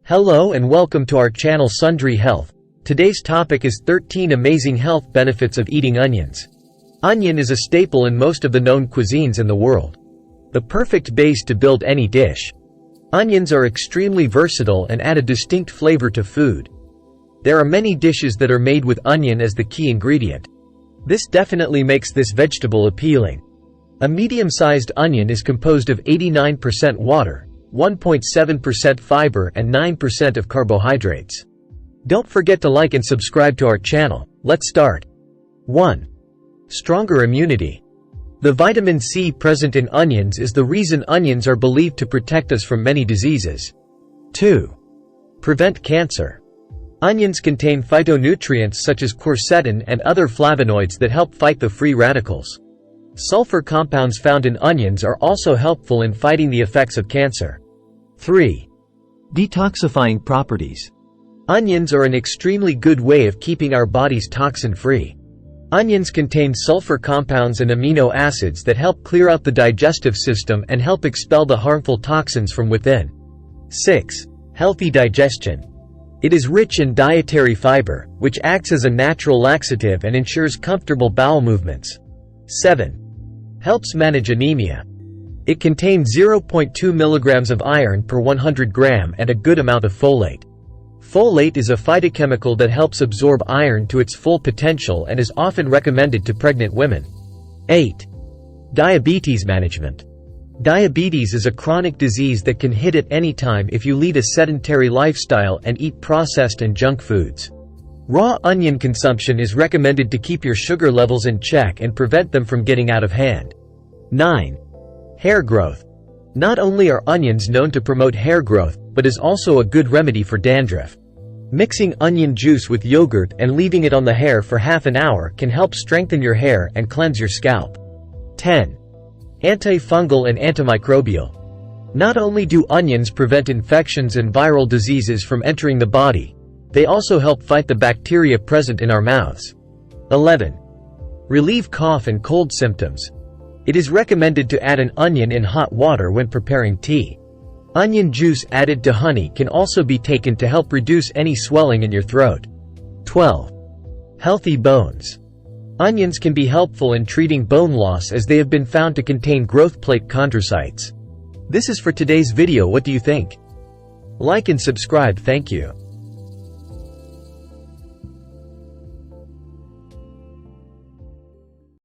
Hello and welcome to our channel Sundry Health. Today's topic is 13 amazing health benefits of eating onions. Onion is a staple in most of the known cuisines in the world. The perfect base to build any dish. Onions are extremely versatile and add a distinct flavor to food. There are many dishes that are made with onion as the key ingredient. This definitely makes this vegetable appealing. A medium-sized onion is composed of 89% water, 1.7% fiber and 9% of carbohydrates. Don't forget to like and subscribe to our channel. Let's start. 1. Stronger immunity. The vitamin C present in onions is the reason onions are believed to protect us from many diseases. 2. Prevent cancer. Onions contain phytonutrients such as quercetin and other flavonoids that help fight the free radicals. Sulfur compounds found in onions are also helpful in fighting the effects of cancer. 3. Detoxifying properties. Onions are an extremely good way of keeping our bodies toxin-free. Onions contain sulfur compounds and amino acids that help clear out the digestive system and help expel the harmful toxins from within. 6. Healthy digestion. It is rich in dietary fiber, which acts as a natural laxative and ensures comfortable bowel movements. 7. Helps manage anemia. It contains 0.2 mg of iron per 100 gram and a good amount of folate. Folate is a phytochemical that helps absorb iron to its full potential and is often recommended to pregnant women. 8. Diabetes management. Diabetes is a chronic disease that can hit at any time if you lead a sedentary lifestyle and eat processed and junk foods. Raw onion consumption is recommended to keep your sugar levels in check and prevent them from getting out of hand. 9. Hair growth. Not only are onions known to promote hair growth, but is also a good remedy for dandruff. Mixing onion juice with yogurt and leaving it on the hair for half an hour can help strengthen your hair and cleanse your scalp. 10. Antifungal and antimicrobial. Not only do onions prevent infections and viral diseases from entering the body, they also help fight the bacteria present in our mouths. 11. Relieve cough and cold symptoms. It is recommended to add an onion in hot water when preparing tea. Onion juice added to honey can also be taken to help reduce any swelling in your throat. 12. Healthy bones. Onions can be helpful in treating bone loss as they have been found to contain growth plate chondrocytes. This is for today's video. What do you think? Like and subscribe. Thank you.